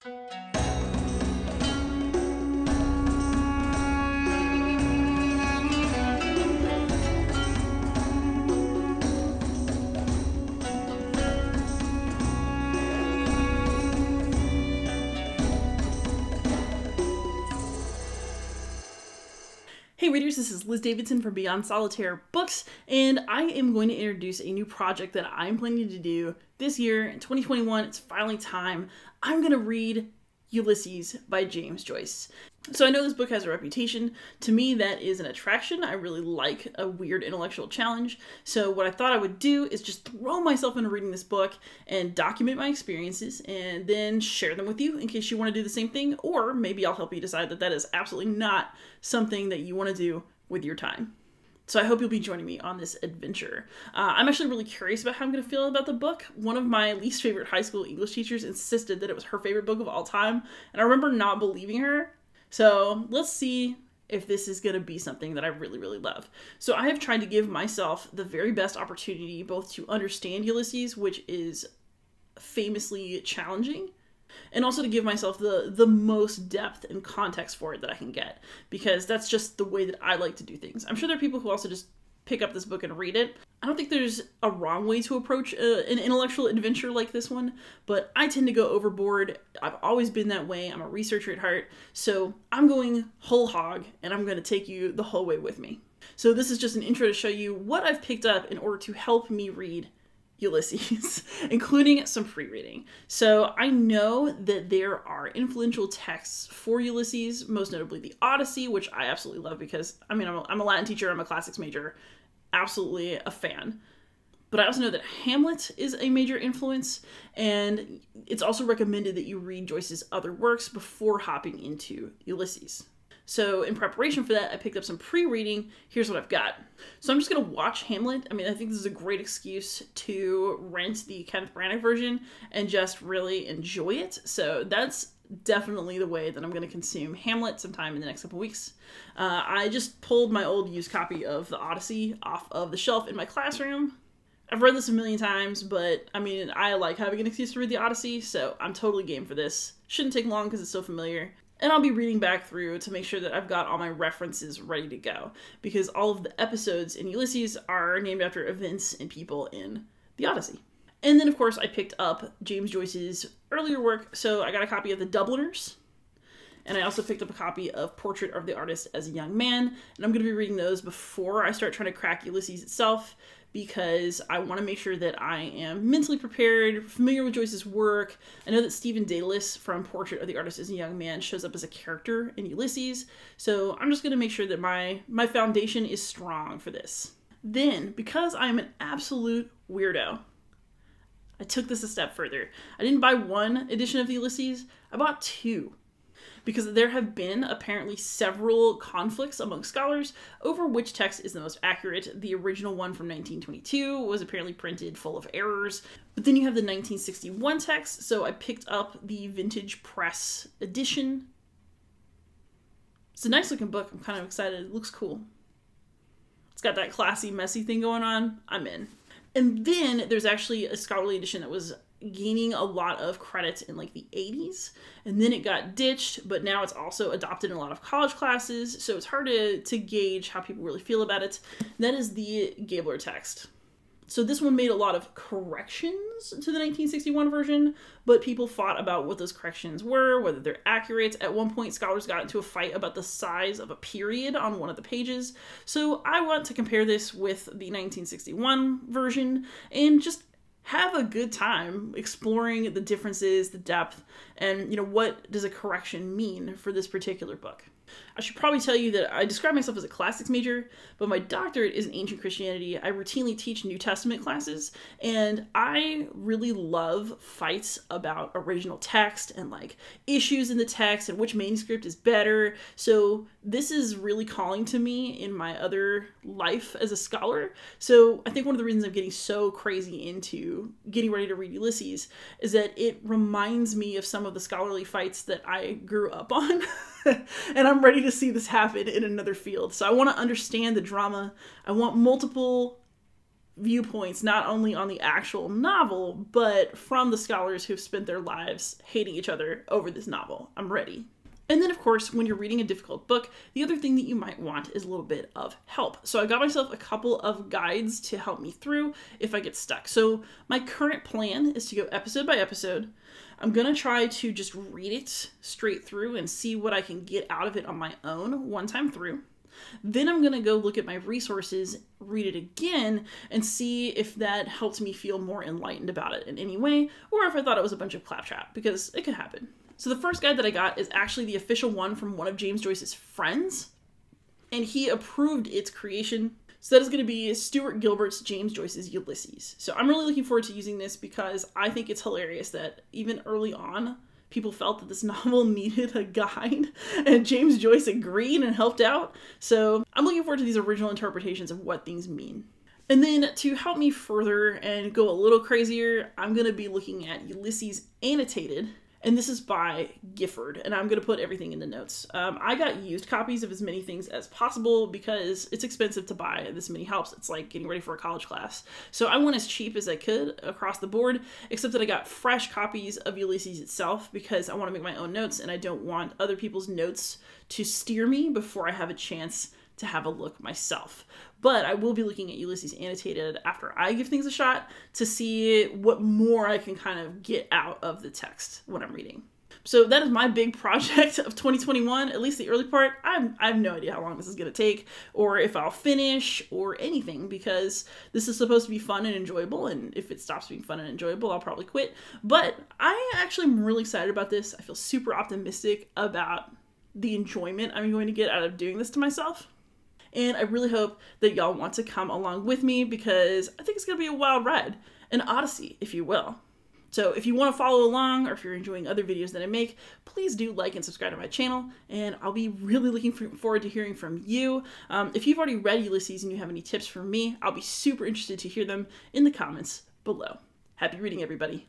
Hey readers, this is Liz Davidson from Beyond Solitaire Books, and I am going to introduce a new project that I'm planning to do this year in 2021. It's finally time. I'm going to read Ulysses by James Joyce. So I know this book has a reputation. To me, that is an attraction. I really like a weird intellectual challenge. So what I thought I would do is just throw myself into reading this book and document my experiences and then share them with you in case you want to do the same thing, or maybe I'll help you decide that that is absolutely not something that you want to do with your time. So I hope you'll be joining me on this adventure. I'm actually really curious about how I'm going to feel about the book. One of my least favorite high school English teachers insisted that it was her favorite book of all time, and I remember not believing her. So let's see if this is going to be something that I really, really love. So I have tried to give myself the very best opportunity both to understand Ulysses, which is famously challenging, and also to give myself the most depth and context for it that I can get, because that's just the way that I like to do things. I'm sure there are people who also just pick up this book and read it. I don't think there's a wrong way to approach an intellectual adventure like this one, but I tend to go overboard. I've always been that way. I'm a researcher at heart, so I'm going whole hog, and I'm going to take you the whole way with me. So this is just an intro to show you what I've picked up in order to help me read Ulysses, including some pre-reading. So I know that there are influential texts for Ulysses, most notably the Odyssey, which I absolutely love because, I mean, I'm a Latin teacher, I'm a classics major, absolutely a fan. But I also know that Hamlet is a major influence, and it's also recommended that you read Joyce's other works before hopping into Ulysses. So in preparation for that, I picked up some pre-reading. Here's what I've got. So I'm just going to watch Hamlet. I mean, I think this is a great excuse to rent the Kenneth Branagh version and just really enjoy it. So that's definitely the way that I'm going to consume Hamlet sometime in the next couple weeks. I just pulled my old used copy of the Odyssey off of the shelf in my classroom. I've read this a million times, but I mean, I like having an excuse to read the Odyssey, so I'm totally game for this. Shouldn't take long because it's so familiar. And I'll be reading back through to make sure that I've got all my references ready to go, because all of the episodes in Ulysses are named after events and people in the Odyssey. And then, of course, I picked up James Joyce's earlier work, so I got a copy of the Dubliners, and I also picked up a copy of Portrait of the Artist as a Young Man, and I'm going to be reading those before I start trying to crack Ulysses itself, because I want to make sure that I am mentally prepared, familiar with Joyce's work. I know that Stephen Dedalus from Portrait of the Artist as a Young Man shows up as a character in Ulysses, so I'm just going to make sure that my foundation is strong for this. Then, because I'm an absolute weirdo, I took this a step further. I didn't buy one edition of the Ulysses, I bought two. Because there have been apparently several conflicts among scholars over which text is the most accurate. The original one from 1922 was apparently printed full of errors, but then you have the 1961 text, so I picked up the vintage press edition. It's a nice looking book. I'm kind of excited. It looks cool. It's got that classy, messy thing going on. I'm in. And then there's actually a scholarly edition that was gaining a lot of credit in like the 80s, and then it got ditched, but now it's also adopted in a lot of college classes, so it's hard to gauge how people really feel about it. That is the Gilbert text. So this one made a lot of corrections to the 1961 version, but people fought about what those corrections were, whether they're accurate. At one point, scholars got into a fight about the size of a period on one of the pages. So I want to compare this with the 1961 version and just have a good time exploring the differences, the depth, and, what does a correction mean for this particular book. I should probably tell you that I describe myself as a classics major, but my doctorate is in ancient Christianity. I routinely teach New Testament classes, and I really love fights about original text and issues in the text and which manuscript is better. So this is really calling to me in my other life as a scholar. So I think one of the reasons I'm getting so crazy into getting ready to read Ulysses is that it reminds me of some of the scholarly fights that I grew up on. And I'm ready to see this happen in another field. So I want to understand the drama. I want multiple viewpoints, not only on the actual novel, but from the scholars who've spent their lives hating each other over this novel. I'm ready. And then, of course, when you're reading a difficult book, the other thing that you might want is a little bit of help. So I got myself a couple of guides to help me through if I get stuck. So my current plan is to go episode by episode. I'm going to try to just read it straight through and see what I can get out of it on my own one time through. Then I'm going to go look at my resources, read it again, and see if that helped me feel more enlightened about it in any way, or if I thought it was a bunch of claptrap, because it could happen. So the first guide that I got is actually the official one from one of James Joyce's friends, and he approved its creation. So that is going to be Stuart Gilbert's James Joyce's Ulysses. So I'm really looking forward to using this because I think it's hilarious that even early on, people felt that this novel needed a guide, and James Joyce agreed and helped out. So I'm looking forward to these original interpretations of what things mean. And then to help me further and go a little crazier, I'm going to be looking at Ulysses Annotated. And this is by Gifford, and I'm going to put everything in the notes. I got used copies of as many things as possible because it's expensive to buy. This many helps. It's like getting ready for a college class. So I went as cheap as I could across the board, except that I got fresh copies of Ulysses itself because I want to make my own notes, and I don't want other people's notes to steer me before I have a chance to have a look myself. But I will be looking at Ulysses Annotated after I give things a shot to see what more I can kind of get out of the text when I'm reading. So that is my big project of 2021, at least the early part. I have no idea how long this is going to take or if I'll finish or anything, because this is supposed to be fun and enjoyable, and if it stops being fun and enjoyable, I'll probably quit. But I actually am really excited about this. I feel super optimistic about the enjoyment I'm going to get out of doing this to myself. And I really hope that y'all want to come along with me because I think it's going to be a wild ride, an Odyssey, if you will. So if you want to follow along or if you're enjoying other videos that I make, please do like and subscribe to my channel, and I'll be really looking forward to hearing from you. If you've already read Ulysses and you have any tips for me, I'll be super interested to hear them in the comments below. Happy reading, everybody.